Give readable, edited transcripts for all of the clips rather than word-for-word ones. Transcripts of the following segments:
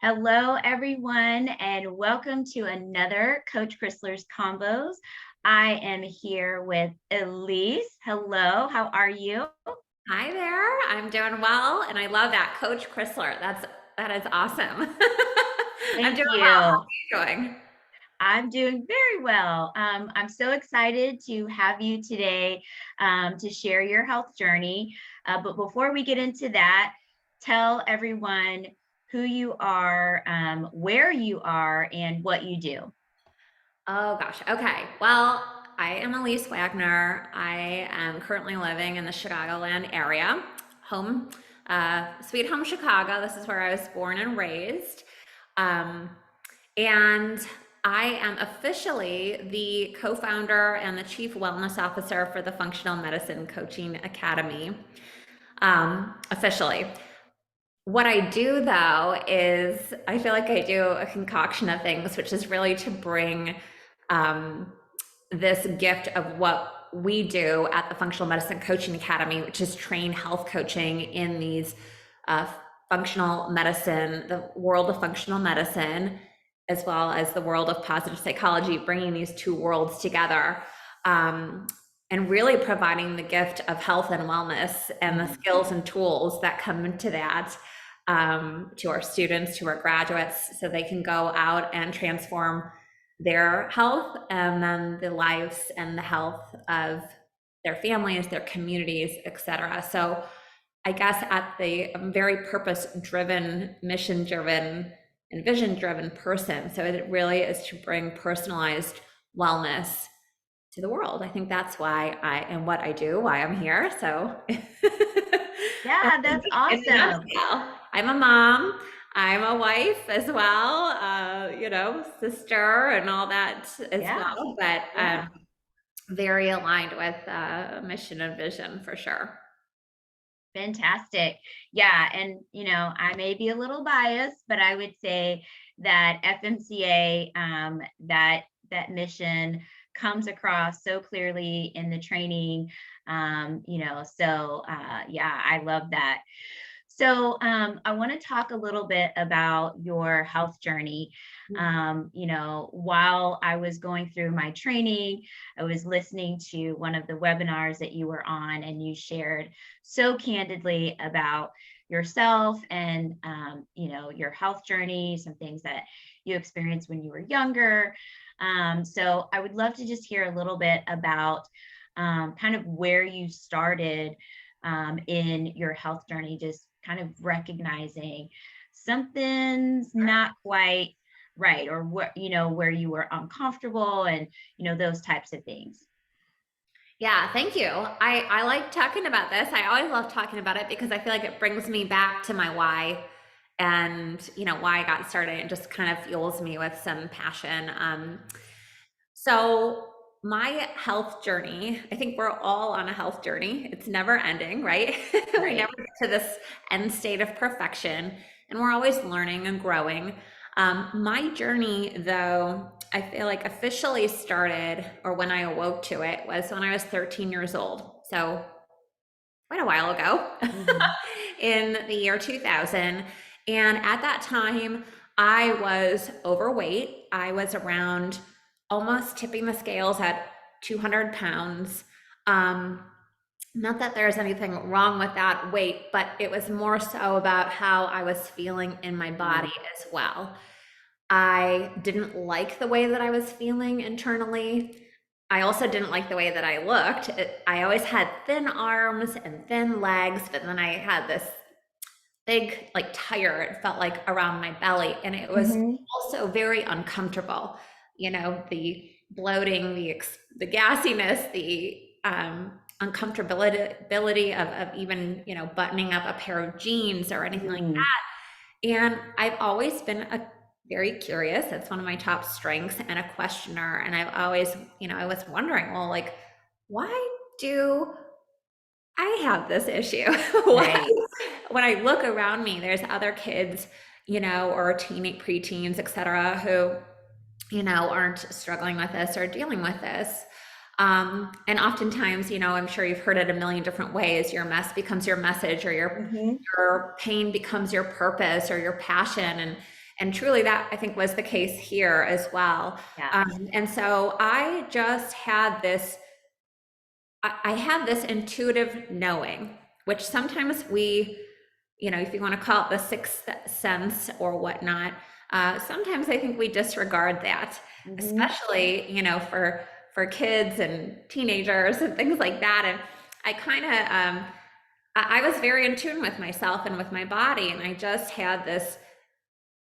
Hello, everyone, and welcome to another Coach Chrysler's Convos. I am here with Elise. Hello, how are you? Hi there. I'm doing well, and I love that, Coach Chrysler. That is awesome. I'm Thank doing well. you. How are you doing? I'm doing very well. I'm so excited to have you today to share your health journey. But before we get into that, tell everyone who you are, where you are, and what you do. Oh gosh. Okay. Well, I am Elise Wagner. I am currently living in the Chicagoland area, home, sweet home Chicago. This is where I was born and raised. Um, and I am officially the co-founder and the chief wellness officer for the Functional Medicine Coaching Academy. Officially. What I do though is I feel like I do a concoction of things, which is really to bring um, this gift of what we do at the Functional Medicine Coaching Academy, which is train health coaching in these uh, functional medicine, the world of functional medicine, as well as the world of positive psychology, bringing these two worlds together. Um, and really providing the gift of health and wellness and the skills and tools that come into that to our students, to our graduates, so they can go out and transform their health and then the lives and the health of their families, their communities, etc. So I guess at the very purpose driven, mission driven, and vision driven person. So it really is to bring personalized wellness to the world. I think that's why I am what I do, why I'm here. So Yeah, that's in a awesome. nutshell, I'm a mom. I'm a wife as well, sister and all that as Yeah, well. But yeah. very aligned with mission and vision for sure. Fantastic. Yeah, and I may be a little biased, but I would say that FMCA, that mission comes across so clearly in the training. Yeah, I love that. So I want to talk a little bit about your health journey. While I was going through my training, I was listening to one of the webinars that you were on, and you shared so candidly about yourself and your health journey, some things that you experienced when you were younger. So I would love to just hear a little bit about kind of where you started in your health journey, just kind of recognizing something's not quite right, or where you were uncomfortable, and those types of things. Yeah, thank you. I like talking about this. I always love talking about it because I feel like it brings me back to my why and why I got started and just kind of fuels me with some passion. So my health journey, I think we're all on a health journey. It's never ending, right? We Right. never get to this end state of perfection, and we're always learning and growing. My journey, though, I feel like officially started, or when I awoke to it, was when I was 13 years old. So quite a while ago Mhm. in the year 2000. And at that time, I was overweight. I was around almost tipping the scales at 200 pounds. Um, Not that there's anything wrong with that weight, but it was more so about how I was feeling in my body as well. I didn't like the way that I was feeling internally. I also didn't like the way that I looked. I always had thin arms and thin legs, but then I had this big, like, tire, it felt like, around my belly. And it was Mhm. also very uncomfortable. The bloating, the gassiness, the uncomfortability of even, buttoning up a pair of jeans or anything like Mm. that. And I've always been a very curious. That's one of my top strengths, and a questioner. And I've always, I was wondering, well, like, why do I have this issue? Why? Right. When I look around me, there's other kids, or preteens, et cetera, who, aren't struggling with this or dealing with this. And oftentimes, I'm sure you've heard it a million different ways. Your mess becomes your message, or your Mhm. your pain becomes your purpose or your passion. And truly, that I think was the case here as well. Yeah. And so I just had this, I had this intuitive knowing, which sometimes we, if you want to call it the sixth sense or whatnot, sometimes I think we disregard that, Mm-hmm. especially, for kids and teenagers and things like that. And I kind of, I was very in tune with myself and with my body, and I just had this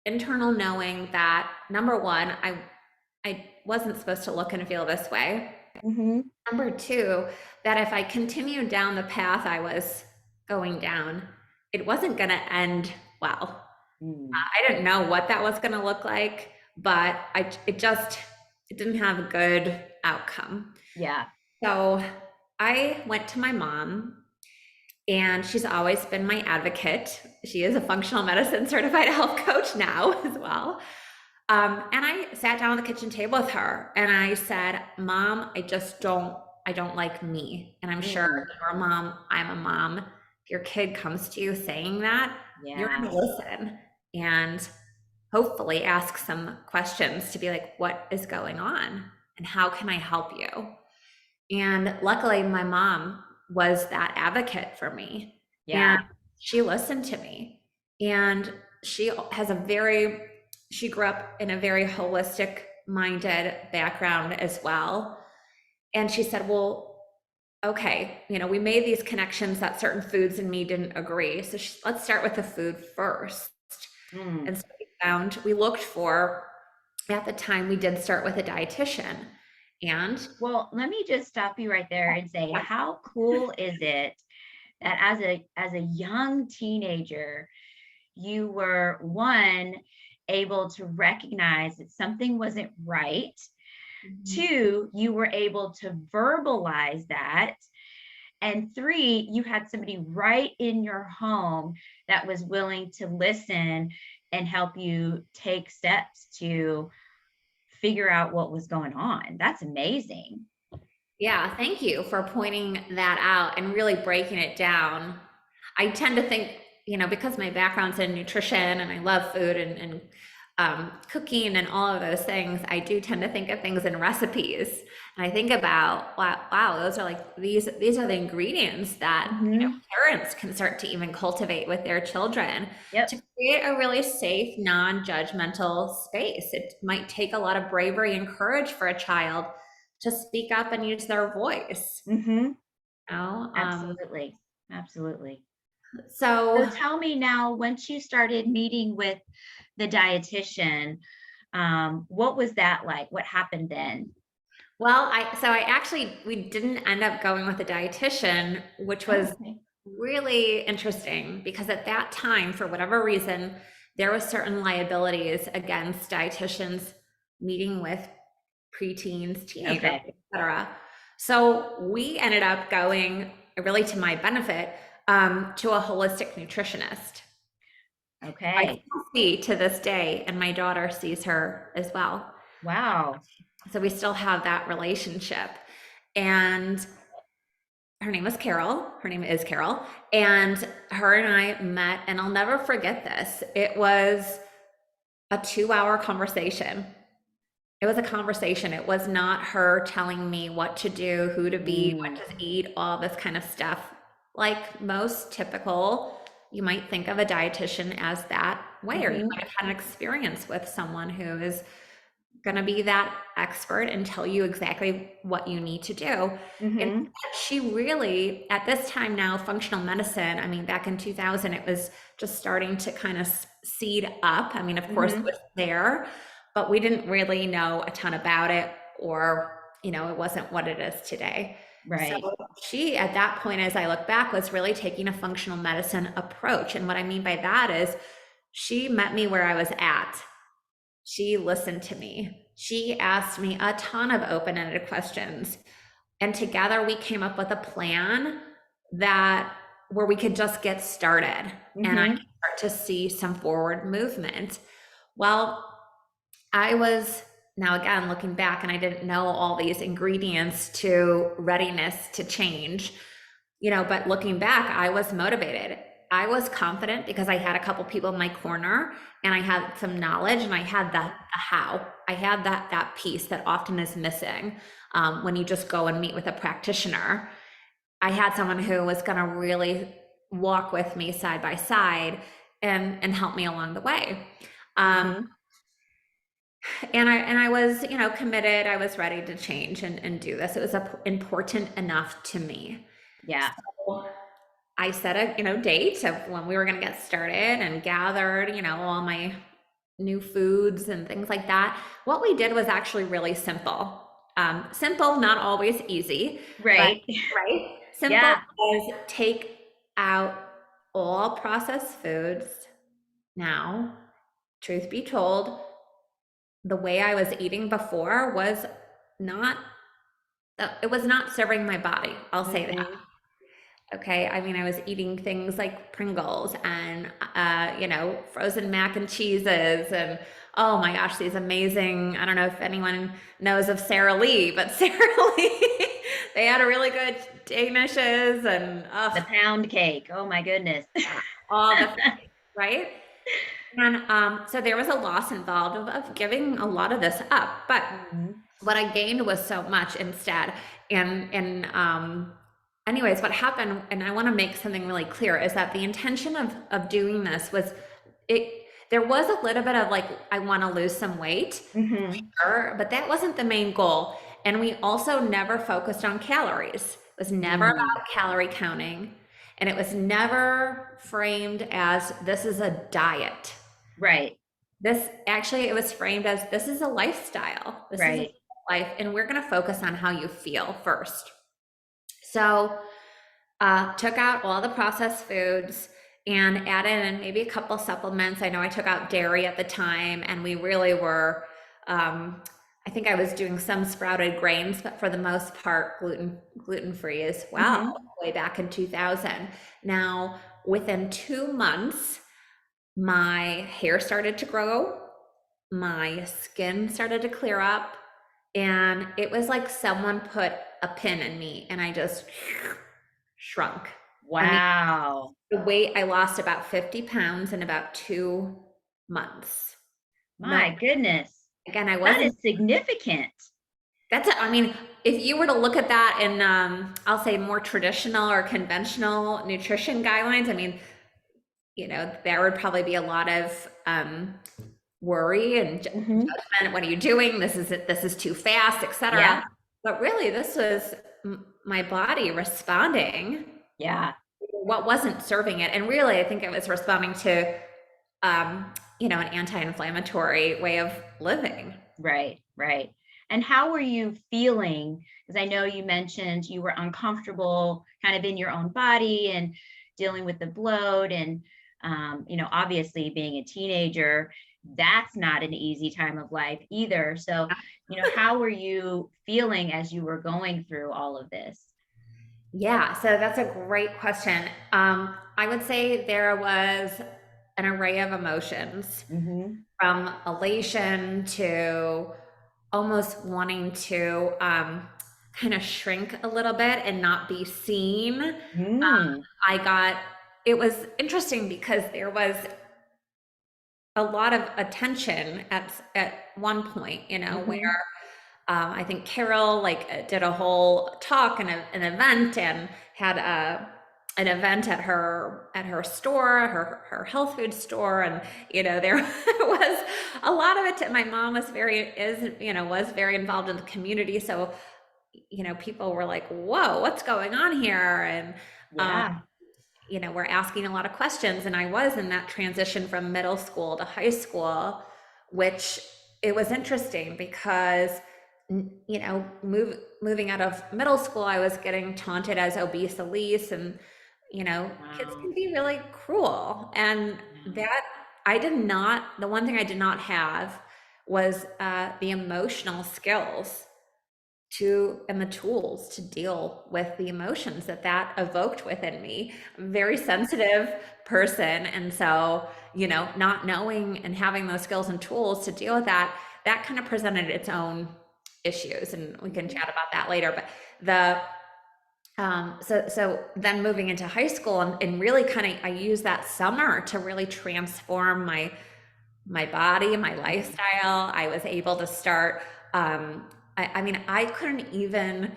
internal knowing that number one, I wasn't supposed to look and feel this way. Mm-hmm. Number two, that if I continued down the path I was going down, it wasn't going to end well. Mm. I didn't know what that was going to look like, but it didn't have a good outcome. Yeah. So I went to my mom, and she's always been my advocate. She is a functional medicine certified health coach now as well. And I sat down at the kitchen table with her and I said, Mom, I don't like me. And I'm sure Mm. you're a mom, I'm a mom. If your kid comes to you saying that, you're Yeah. going to listen and hopefully ask some questions to be like, what is going on? And how can I help you? And luckily, my mom was that advocate for me. And Yeah. she listened to me. And she has she grew up in a very holistic minded background as well. And she said, well, okay, we made these connections that certain foods and me didn't agree. So let's start with the food first. Mm. And so at the time, we did start with a dietitian. And Well, let me just stop you right there and say, how cool is it that as a young teenager, you were one able to recognize that something wasn't right. Two, you were able to verbalize that. And three, you had somebody right in your home that was willing to listen and help you take steps to figure out what was going on. That's amazing. Yeah, thank you for pointing that out and really breaking it down. I tend to think, because my background's in nutrition and I love food and cooking and all of those things, I do tend to think of things in recipes. And I think about, wow, those are like these are the ingredients that Mm-hmm. parents can start to even cultivate with their children Yep. to create a really safe, non-judgmental space. It might take a lot of bravery and courage for a child to speak up and use their voice. Mm-hmm. You know? Absolutely. Absolutely. So So tell me now, once you started meeting with the dietitian, what was that like? What happened then? Well, we didn't end up going with a dietitian, which Oh, was okay. really interesting because at that time, for whatever reason, there was certain liabilities against dietitians meeting with preteens, teenagers, Okay. etc. So we ended up going, really to my benefit, to a holistic nutritionist. I Okay. still see to this day, and my daughter sees her as well. Wow. So we still have that relationship. And her name was Carol. Her name is Carol. And her and I met, and I'll never forget this. It was a 2 hour conversation. It was a conversation. It was not her telling me what to do, who to be, what Mm. to eat, all this kind of stuff. Like most typical, you might think of a dietitian as that way, or you Mm-hmm. might have had an experience with someone who is going to be that expert and tell you exactly what you need to do. And Mm-hmm. she really, at this time now, functional medicine, I mean, back in 2000, it was just starting to kind of seed up. I mean, of course, it Mm-hmm. was there, but we didn't really know a ton about it, or, it wasn't what it is today. So Right. she, at that point, as I look back, was really taking a functional medicine approach. And what I mean by that is she met me where I was at. She listened to me. She asked me a ton of open-ended questions. And together we came up with a plan that where we could just get started and I Mm-hmm. could start to see some forward movement. Well, I was now again looking back and I didn't know all these ingredients to readiness to change, but looking back, I was motivated. I was confident because I had a couple people in my corner and I had some knowledge and I had the how. I had that piece that often is missing when you just go and meet with a practitioner. I had someone who was going to really walk with me side by side and help me along the way. Um, Hmm. and I was, committed. I was ready to change and do this. It was important enough to me. Yeah. So I set a, date of when we were going to get started and gathered, all my new foods and things like that. What we did was actually really simple. Simple, not always easy, but Right. right. Simple Yeah. is take out all processed foods. Now, truth be told, the way I was eating before was not, it was not serving my body. I'll say that. Hmm. Okay, I mean, I was eating things like Pringles and frozen mac and cheeses and oh my gosh, these amazing. I don't know if anyone knows of Sara Lee, but Sara Lee, they had a really good Danishes and The pound cake. Oh my goodness. all the right. And so there was a loss involved of giving a lot of this up, but Hmm. what I gained was so much instead. And anyways, what happened, and I want to make something really clear, is that the intention of doing this was it. There was a little bit of like, I want to lose some weight, Hmm. sure, but that wasn't the main goal. And we also never focused on calories. It was never Mm. about calorie counting, and it was never framed as this is a diet. Right. This actually, it was framed as this is a lifestyle. This is a Right. life, and we're going to focus on how you feel first. So, took out all the processed foods and added in maybe a couple supplements. I know I took out dairy at the time, and we really were. I think I was doing some sprouted grains, but for the most part, gluten free as well. Hmm. Way back in 2000. Now, within 2 months, my hair started to grow, my skin started to clear up, and it was like someone put a pin in me and I just shrunk. I mean, Wow. the weight, I lost about 50 pounds in about 2 months. No, My goodness. again, I That wasn't, is significant. that's it. I mean, if you were to look at that in, I'll say more traditional or conventional nutrition guidelines, I mean, there would probably be a lot of worry and Hmm. judgment. What are you doing? This is too fast, Yeah. etc. But really, this was my body responding Yeah. what wasn't serving it, and really, I think it was responding to an anti-inflammatory way of living. Right. Right. And how were you feeling? Because I know you mentioned you were uncomfortable kind of in your own body and dealing with the bloat. And, obviously being a teenager, that's not an easy time of life either. So, how were you feeling as you were going through all of this? Yeah, so that's a great question. I would say there was an array of emotions Hmm. from elation to almost wanting to kind of shrink a little bit and not be seen. Mm. I got, it was interesting because there was a lot of attention at one point, where Hmm. I think Carol did a whole talk and an event and had an event at her store, her health food store, and there was a lot of it. My mom was very involved in the community, so people were like, "Whoa, what's going on here?" And um, Yeah. we're asking a lot of questions, and I was in that transition from middle school to high school, which it was interesting because moving out of middle school, I was getting taunted as Obese Elyse, and kids Wow. can be really cruel, and Yeah. that I did not. The one thing I did not have was the emotional skills to and the tools to deal with the emotions that evoked within me. I'm a very sensitive person, and so not knowing and having those skills and tools to deal with that kind of presented its own issues, and we can chat about that later. But the So then moving into high school and really kind of I used that summer to really transform my body, my lifestyle. I was able to start. I mean, I couldn't even.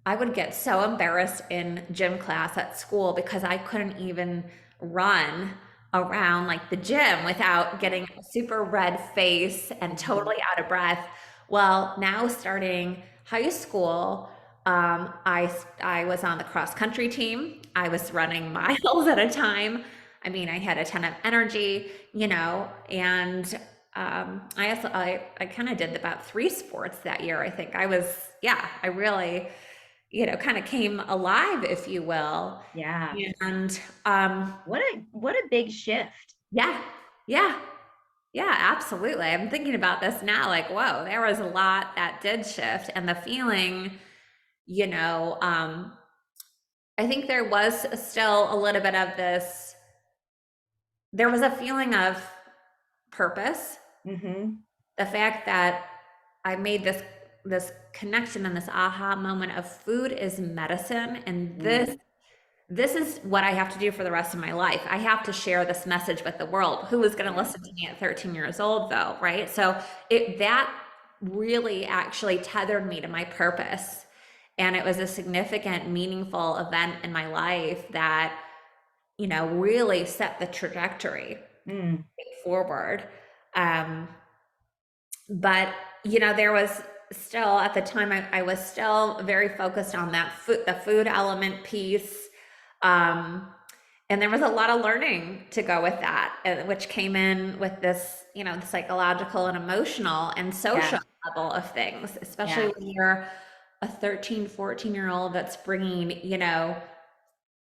I would get so embarrassed in gym class at school because I couldn't even run around like the gym without getting a super red face and Mhm. totally out of breath. Well, now starting high school, I was on the cross country team. I was running miles at a time. I mean, I had a ton of energy, and I kind of did about three sports that year. I think I really, kind of came alive, if you will. Yeah. And What a big shift. yeah, yeah, yeah, absolutely. I'm thinking about this now, like, whoa, there was a lot that did shift, and the feeling, you know, um, I think there was still a little bit of this. There was a feeling of purpose, Hmm. the fact that I made this connection and this aha moment of food is medicine, and this is what I have to do for the rest of my life. I have to share this message with the world. Who is going to Yeah. listen to me at 13 years old, though, right? So that really actually tethered me to my purpose, and it was a significant, meaningful event in my life that really set the trajectory Mm. forward. Um, but there was still at the time I was still very focused on the food element piece. um, and there was a lot of learning to go with that, which came in with this the psychological and emotional and Yeah. social level of things, especially Yeah. when you're a 13-14-year-old that's bringing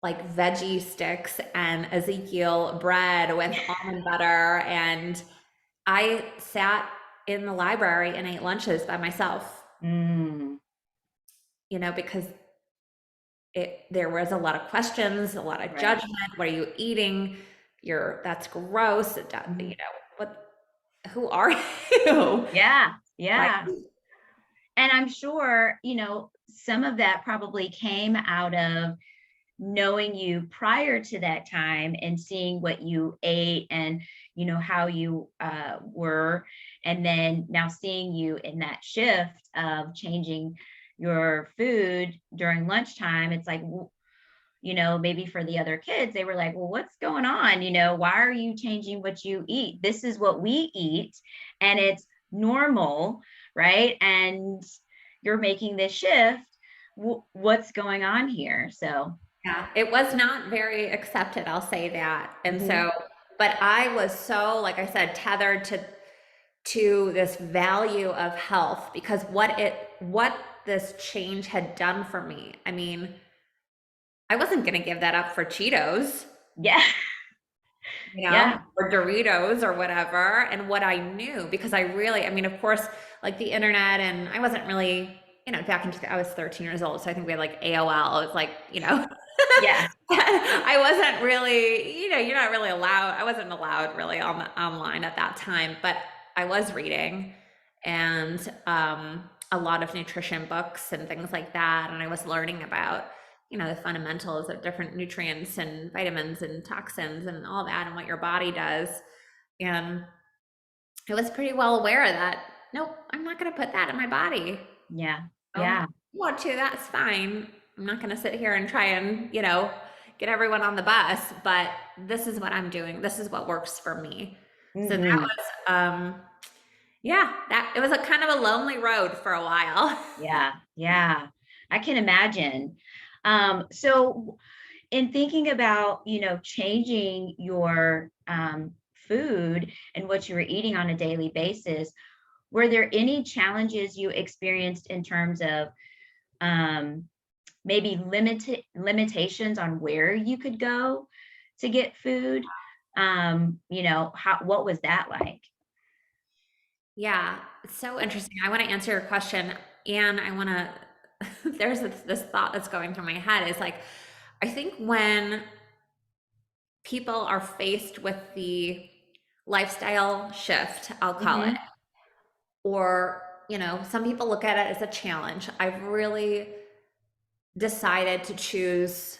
like veggie sticks and Ezekiel bread with almond butter. And I sat in the library and ate lunches by myself, Mm. because there was a lot of questions, a lot of Right. judgment. What are you eating? That's gross. Mhm. What, who are you? Yeah. Like, Yeah. And I'm sure, some of that probably came out of knowing you prior to that time and seeing what you ate and how you were, and then now seeing you in that shift of changing your food during lunchtime. It's like, maybe for the other kids, they were like, well, what's going on? Why are you changing what you eat? This is what we eat, and it's normal, right? And you're making this shift. What's going on here? So, yeah, it was not very accepted, I'll say that. And mhm. so, but I was so, like I said, tethered to this value of health, because what this change had done for me. I mean, I wasn't going to give that up for Cheetos, Yeah. Yeah. or Doritos or whatever. And what I knew, because I mean, of course, like the internet, and I wasn't really, back in, I was 13 years old. So I think we had like AOL. It was like, Yeah. I wasn't really, you're not really allowed. I wasn't allowed really online at that time, but I was reading, and a lot of nutrition books and things like that. And I was learning about, the fundamentals of different nutrients and vitamins and toxins and all that and what your body does. And I was pretty well aware that, nope, I'm not going to put that in my body. Yeah. Oh, Yeah. you want to, that's fine. I'm not going to sit here and try and, get everyone on the bus, but this is what I'm doing. This is what works for me. So that Hmm. was, yeah, that it was a kind of a lonely road for a while. Yeah. Yeah. I can imagine. So in thinking about, changing your food and what you were eating on a daily basis, were there any challenges you experienced in terms of um, maybe limitations on where you could go to get food? What was that like? Yeah, it's so interesting. I want to answer your question, and I want to there's this thought that's going through my head is like, I think when people are faced with the lifestyle shift, I'll call it, Hmm. or some people look at it as a challenge. I've really decided to choose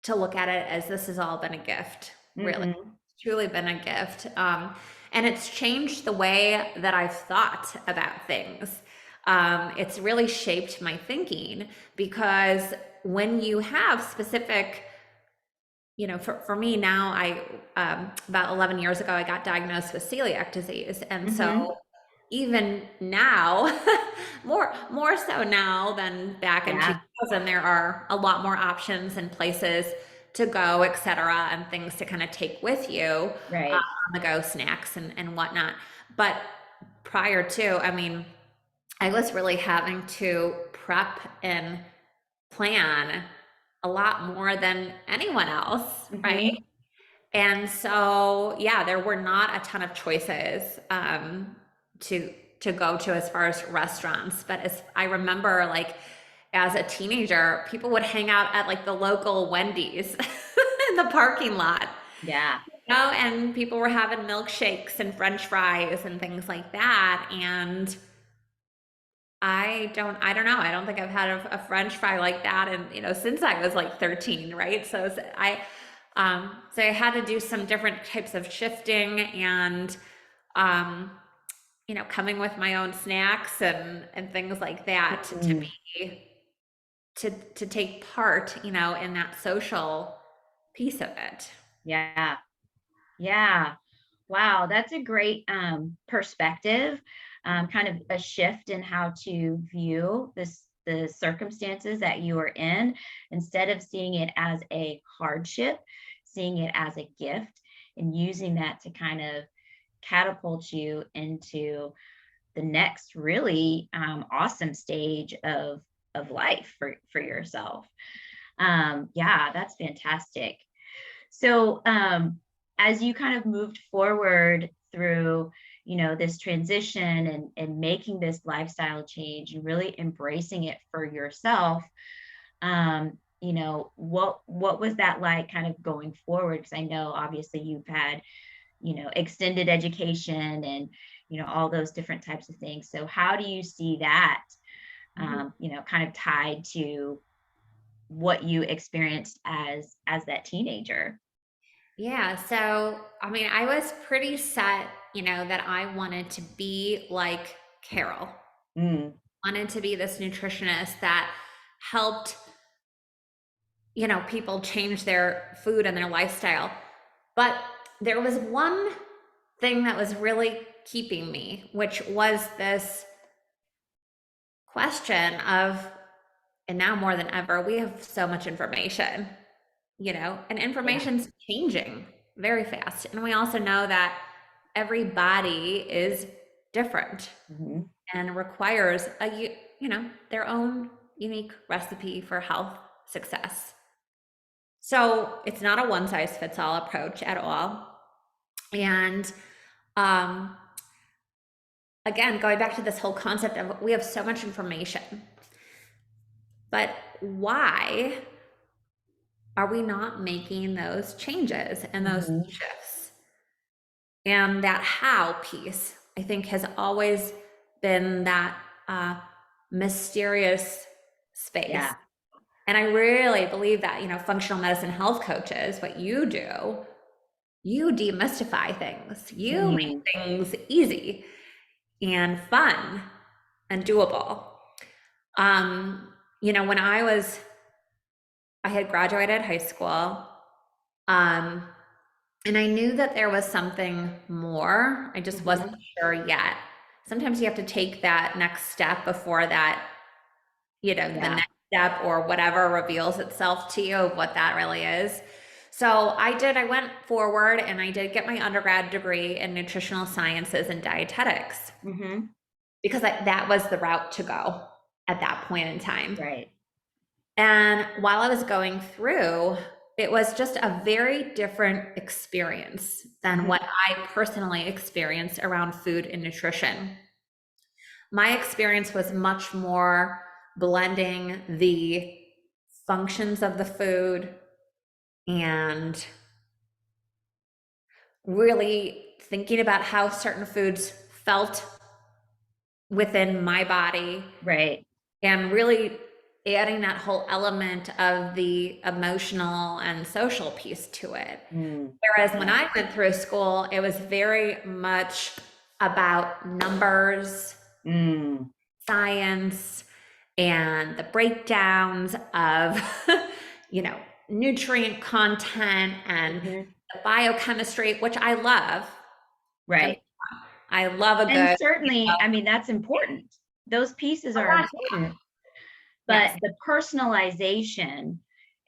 to look at it as this has all been a gift, really. Mm-hmm. It's truly been a gift. And it's changed the way that I've thought about things. It's really shaped my thinking because when you have specific, for me now, about 11 years ago, I got diagnosed with celiac disease. And Mm-hmm. so even now, more so now than back in Yeah. 2000, there are a lot more options and places to go, et cetera, and things to kind of take with you Right. on the go, snacks and whatnot. But prior to, I mean, I was really having to prep and plan a lot more than anyone else, right? Mm-hmm. And so, yeah, there were not a ton of choices to to go to as far as restaurants. But as I remember, like as a teenager, people would hang out at like the local Wendy's in the parking lot, Yeah. and people were having milkshakes and French fries and things like that. And I don't know. I don't think I've had a French fry like that, and since I was like 13, right? So I had to do some different types of shifting and, um, coming with my own snacks and things like that to Mm-hmm. be to take part, in that social piece of it. Yeah. Yeah. Wow, that's a great perspective, kind of a shift in how to view the circumstances that you are in. Instead of seeing it as a hardship, seeing it as a gift and using that to kind of catapult you into the next really awesome stage of life for yourself. Yeah, that's fantastic. So, as you kind of moved forward through, this transition and making this lifestyle change and really embracing it for yourself, what was that like kind of going forward? Because I know obviously you've had, extended education and, all those different types of things. So how do you see that, Mhm. kind of tied to what you experienced as that teenager? Yeah, so I mean, I was pretty set, that I wanted to be like Carol. Mm, Wanted to be this nutritionist that helped, people change their food and their lifestyle. But there was one thing that was really keeping me, which was this question of, and now more than ever, we have so much information, and yeah. information's changing very fast. And we also know that every body is different Mhm. and requires their own unique recipe for health success. So it's not a one size fits all approach at all. And um, again, going back to this whole concept of we have so much information, but why are we not making those changes and those Mhm. shifts? And that how piece, I think, has always been that mysterious space. Yeah. And I really believe that, functional medicine health coaches, what you do, you demystify things, you make Mhm. things easy and fun and doable. When I had graduated high school, um, and I knew that there was something more. I just wasn't Mhm. sure yet. Sometimes you have to take that next step before that, the Yeah. next step or whatever reveals itself to you of what that really is. So I went forward and I did get my undergrad degree in nutritional sciences and dietetics Mhm. because that was the route to go at that point in time. Right. And while I was going through, it was just a very different experience than Mhm. what I personally experienced around food and nutrition. My experience was much more blending the functions of the food and really thinking about how certain foods felt within my body Right. and really adding that whole element of the emotional and social piece to it. Whereas when I went through school, it was very much about numbers, science, and the breakdowns of, you know, nutrient content and Mhm. the biochemistry, which I love. Right. I love a And good, certainly, I mean, that's important. Those pieces oh are gosh, important, but yes, the personalization,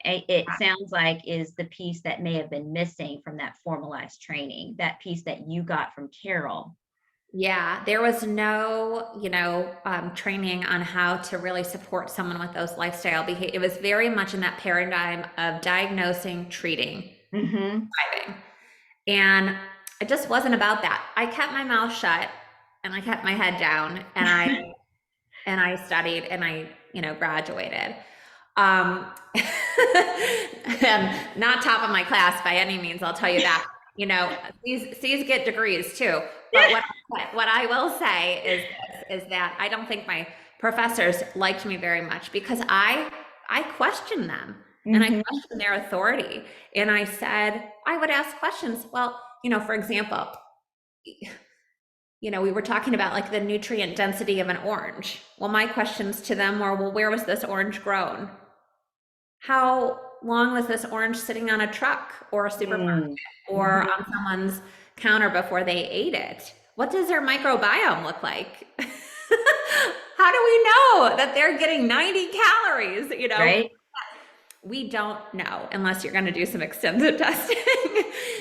it sounds like, is the piece that may have been missing from that formalized training, that piece that you got from Carol. yeah, there was no, training on how to really support someone with those lifestyle behavior. It was very much in that paradigm of diagnosing, treating, Mhm. thriving. And it just wasn't about that. I kept my mouth shut and I kept my head down and I studied and I, graduated. Um, and not top of my class by any means, I'll tell you that. C's get degrees too. But what I will say is that I don't think my professors liked me very much because I questioned them and I Mhm. questioned their authority. And I said, I would ask questions. Well, for example, we were talking about like the nutrient density of an orange. Well, my questions to them were, well, where was this orange grown? How long was this orange sitting on a truck or a supermarket Mm. or Mhm. on someone's counter before they ate it? What does their microbiome look like? How do we know that they're getting 90 calories? Right? We don't know unless you're going to do some extensive testing.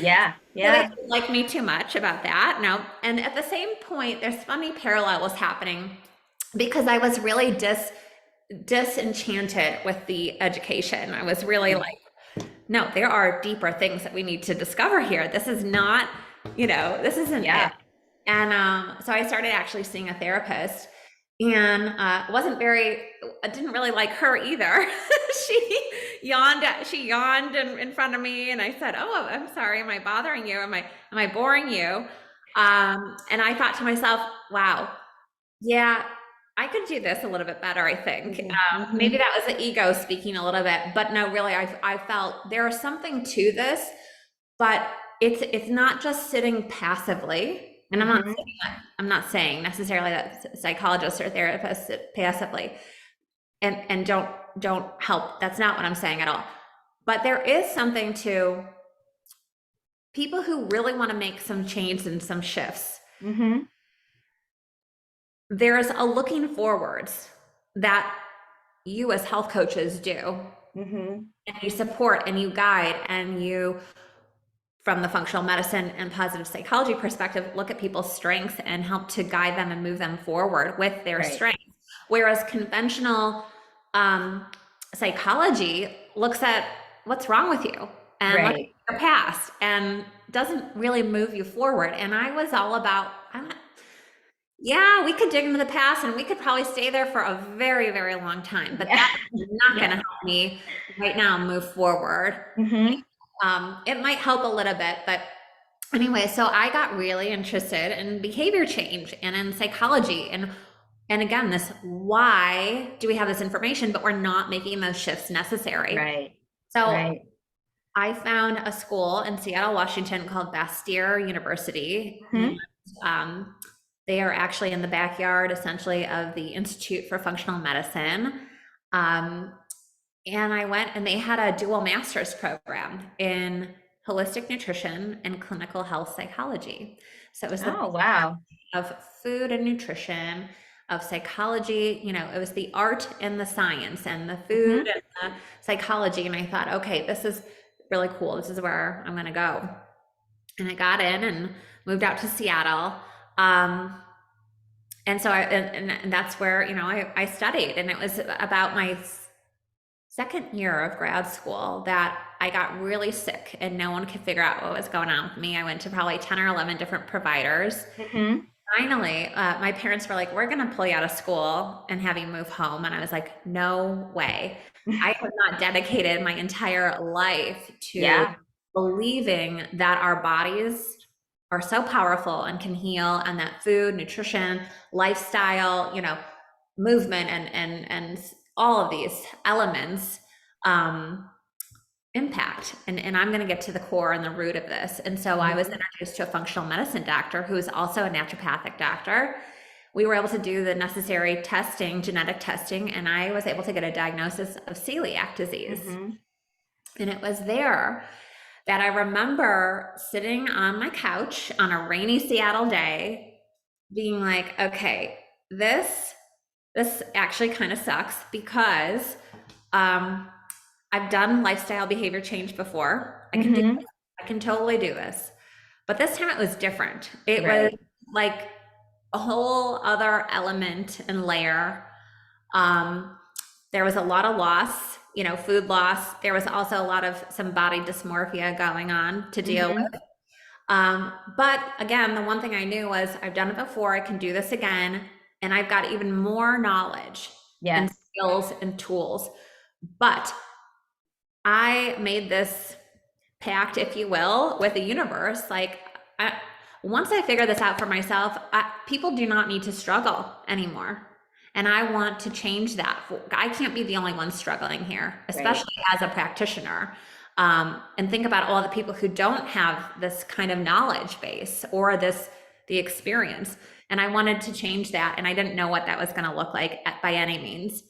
Yeah. So they Yeah. didn't like me too much about that. No. And at the same point, there's funny parallels happening because I was really disenchanted with the education. I was really Mm. like, no, there are deeper things that we need to discover here. This is not, this isn't it. Yeah. And so I started actually seeing a therapist and I didn't really like her either. she she yawned in front of me and I said, oh, I'm sorry. Am I bothering you? Am I boring you? And I thought to myself, wow, yeah, I could do this a little bit better, I think. Mhm. Maybe Mhm. that was the ego speaking a little bit, but no, really, I felt there is something to this, but it's not just sitting passively. And Mhm. I'm not saying necessarily that psychologists or therapists sit passively and don't help. That's not what I'm saying at all. But there is something to people who really want to make some change and some shifts. Mhm. There's a looking forwards that you as health coaches do, Mhm. and you support and you guide and you, from the functional medicine and positive psychology perspective, look at people's strengths and help to guide them and move them forward with their Right. strengths. Whereas conventional um, psychology looks at what's wrong with you and looks Right. at your past and doesn't really move you forward. And I was all about, yeah, we could dig into the past and we could probably stay there for a very, very long time, but Yeah. that's not going Yeah. to help me right now move forward. Mhm. It might help a little bit, but anyway, so I got really interested in behavior change and in psychology and again, this why do we have this information, but we're not making those shifts necessary. Right. So Right. I found a school in Seattle, Washington called Bastyr University. And Mhm. um, they are actually in the backyard, essentially, of the Institute for Functional Medicine. Um, and I went and they had a dual master's program in holistic nutrition and clinical health psychology. So it was the Oh, wow. of food and nutrition, of psychology, it was the art and the science and the food Mhm. and the psychology. And I thought, okay, this is really cool. This is where I'm going to go. And I got in and moved out to Seattle. And so and that's where, I studied. And it was about my second year of grad school that I got really sick and no one could figure out what was going on with me. I went to probably 10 or 11 different providers. Mhm. Finally, my parents were like, we're going to pull you out of school and have you move home. And I was like, no way. I have not dedicated my entire life to Yeah. believing that our bodies are so powerful and can heal, and that food, nutrition, lifestyle, movement and all of these elements impact. And I'm going to get to the core and the root of this. And so I was introduced to a functional medicine doctor who is also a naturopathic doctor. We were able to do the necessary testing, genetic testing, and I was able to get a diagnosis of celiac disease. And it was there that I remember sitting on my couch on a rainy Seattle day being like, okay, this actually kind of sucks because I've done lifestyle behavior change before. I can do this. I can totally do this. But this time it was different. It was like a whole other element and layer. There was a lot of loss, food loss. There was also a lot of some body dysmorphia going on to deal with. But again, the one thing I knew was I've done it before. I can do this again. And I've got even more knowledge and skills and tools. But I made this pact, if you will, with the universe. Like, once I figure this out for myself, people do not need to struggle anymore. And I want to change that. I can't be the only one struggling here, especially as a practitioner. And think about all the people who don't have this kind of knowledge base or the experience. And I wanted to change that. And I didn't know what that was going to look like by any means.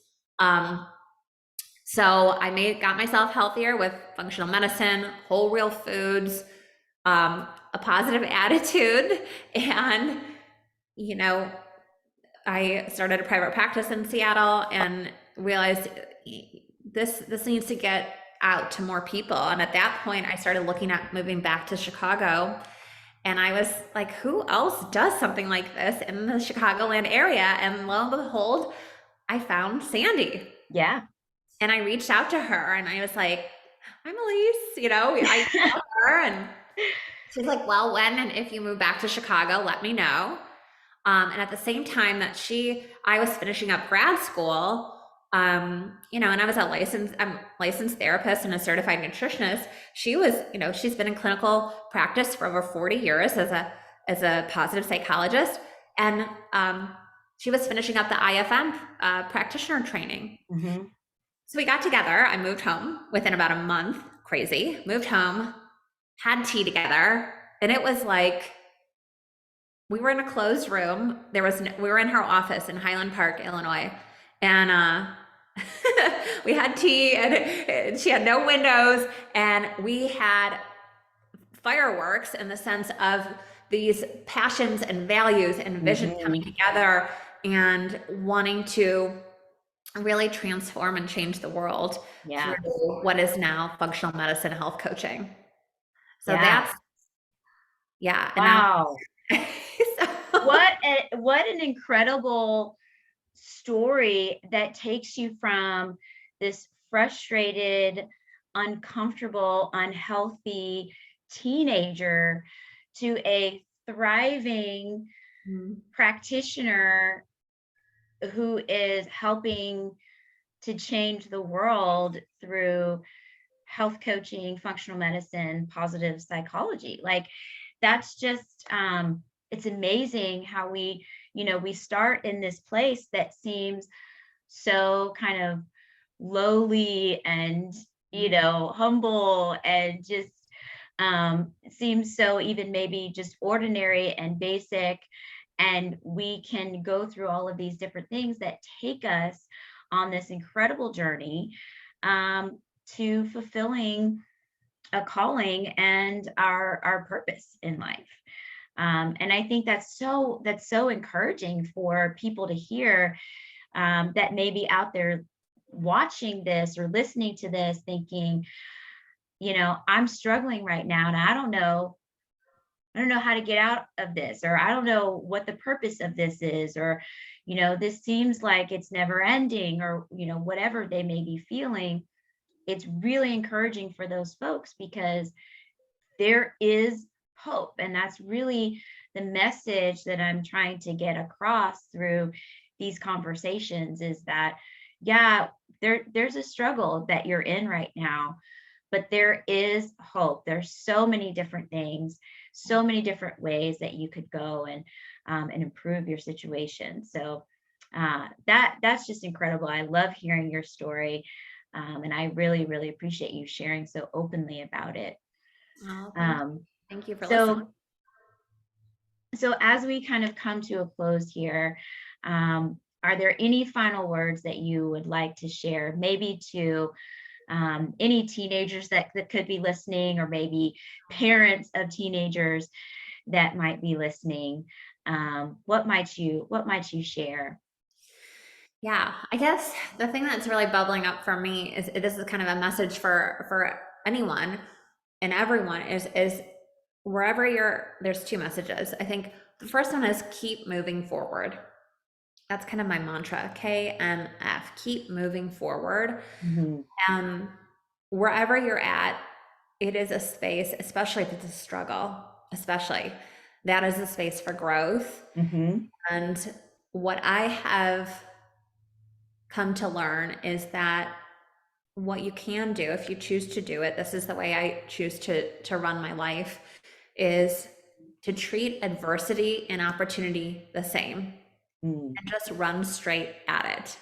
So I got myself healthier with functional medicine, whole real foods, a positive attitude. And, I started a private practice in Seattle and realized this needs to get out to more people. And at that point, I started looking at moving back to Chicago. And I was like, who else does something like this in the Chicagoland area? And lo and behold, I found Sandy. Yeah. And I reached out to her and I was like, I'm Elyse, I called her and she's like, well, when and if you move back to Chicago, let me know. And at the same time that I was finishing up grad school, and I was I'm a licensed therapist and a certified nutritionist. She was, she's been in clinical practice for over 40 years as a positive psychologist. And she was finishing up the IFM practitioner training. So we got together. I moved home within about a month. Crazy. Moved home, had tea together, and it was like we were in a closed room. We were in her office in Highland Park, Illinois, and we had tea, and she had no windows, and we had fireworks in the sense of these passions and values and vision coming together and wanting to really transform and change the world through what is now functional medicine health coaching. So that's wow. What an incredible story that takes you from this frustrated, uncomfortable, unhealthy teenager to a thriving practitioner who is helping to change the world through health coaching, functional medicine, positive psychology. Like, that's just it's amazing how we start in this place that seems so kind of lowly and humble and just seems so even maybe just ordinary and basic. And we can go through all of these different things that take us on this incredible journey to fulfilling a calling and our purpose in life. And I think that's so encouraging for people to hear that may be out there watching this or listening to this thinking, I'm struggling right now and I don't know how to get out of this, or I don't know what the purpose of this is, or, this seems like it's never ending, or, whatever they may be feeling. It's really encouraging for those folks because there is hope. And that's really the message that I'm trying to get across through these conversations is that, there's a struggle that you're in right now, but there is hope. There's so many different things, so many different ways that you could go and improve your situation. So That's just incredible. I love hearing your story. And I really, really appreciate you sharing so openly about it. Oh, thank you. Um, Thank you for listening. so, so as we kind of come to a close here, are there any final words that you would like to share, maybe to any teenagers that could be listening, or maybe parents of teenagers that might be listening? What might you share? Yeah, I guess the thing that's really bubbling up for me is this is kind of a message for anyone and everyone is wherever you're, there's two messages. I think the first one is keep moving forward. That's kind of my mantra, KMF, keep moving forward. Hmm. Um, Wherever you're at, it is a space, especially if it's a struggle, especially that is a space for growth. Hmm. And what I have come to learn is that what you can do if you choose to do it, this is the way I choose to run my life, is to treat adversity and opportunity the same Mm. and just run straight at it.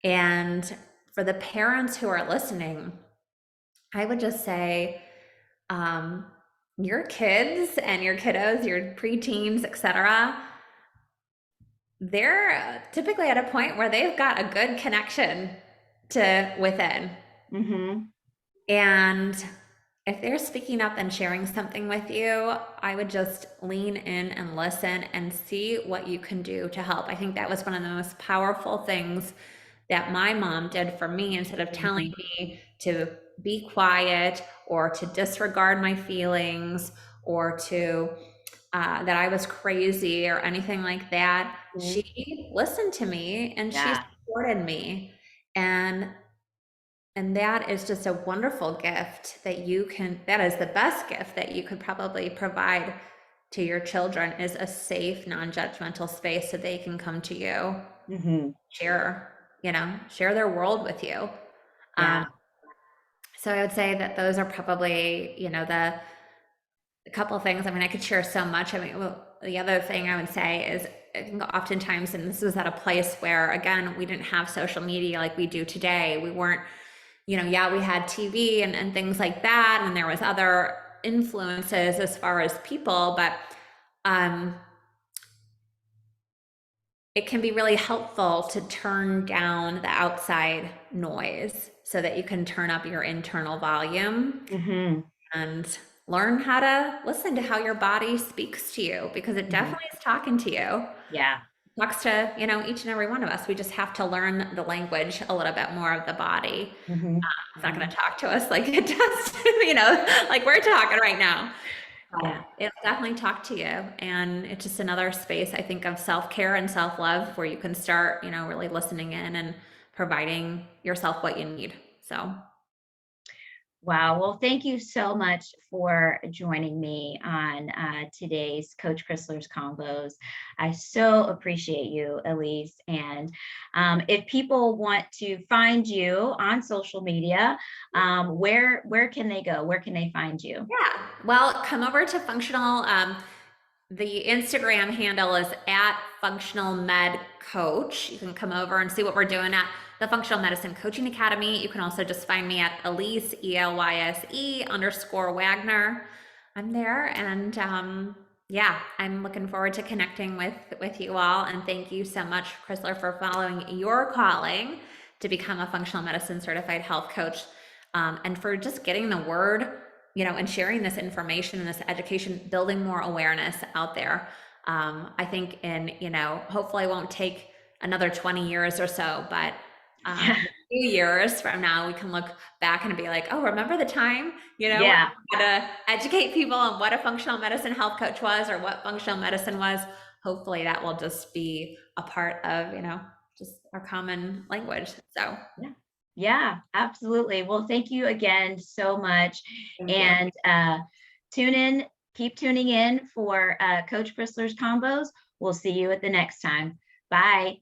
And for the parents who are listening, I would just say, um, your kids and your kiddos, your preteens, etc., they're typically at a point where they've got a good connection to within. Hmm. And if they're speaking up and sharing something with you, I would just lean in and listen and see what you can do to help. I think that was one of the most powerful things that my mom did for me. Instead of telling Hmm. me to be quiet or to disregard my feelings or to that I was crazy or anything like that, she listened to me and she Yeah. supported me. And that is just a wonderful gift that you can, that is the best gift that you could probably provide to your children, is a safe, non-judgmental space so they can come to you, Hmm. share, share their world with you. Um, Yeah. so I would say that those are probably, the couple of things. I mean, I could share so much. I mean, well, the other thing I would say is I think oftentimes, and this was at a place where, again, we didn't have social media like we do today. We weren't, yeah, we had TV and things like that, and there was other influences as far as people, but um, it can be really helpful to turn down the outside noise so that you can turn up your internal volume Hmm. and learn how to listen to how your body speaks to you, because it Hmm. definitely is talking to you. Yeah. Talks to, each and every one of us. We just have to learn the language a little bit more of the body. Hmm. It's not going Hmm. to talk to us like it does, like we're talking right now. But Yeah. it'll definitely talk to you. And it's just another space, I think, of self-care and self-love where you can start, really listening in and providing yourself what you need. So Wow. Well, thank you so much for joining me on today's Coach Chrysler's Convos. I so appreciate you, Elise. And if people want to find you on social media, where can they go? Where can they find you? yeah, well, come over to Functional. The Instagram handle is at Functional Med Coach. You can come over and see what we're doing at the Functional Medicine Coaching Academy. You can also just find me at Elyse, ELYSE_Wagner. I'm there, and yeah, I'm looking forward to connecting with you all. And thank you so much, Chrysler, for following your calling to become a functional medicine certified health coach, and for just getting the word, and sharing this information and this education, building more awareness out there. I think hopefully it won't take another 20 years or so, but Yeah. a few years from now, we can look back and be like, oh, remember the time, where Yeah. we had to educate people on what a functional medicine health coach was or what functional medicine was. Hopefully that will just be a part of, just our common language. So Yeah. Yeah, absolutely. Well, thank you again so much. thank you. And tune in, keep tuning in for Coach Chrysler's Combos. We'll see you at the next time. Bye.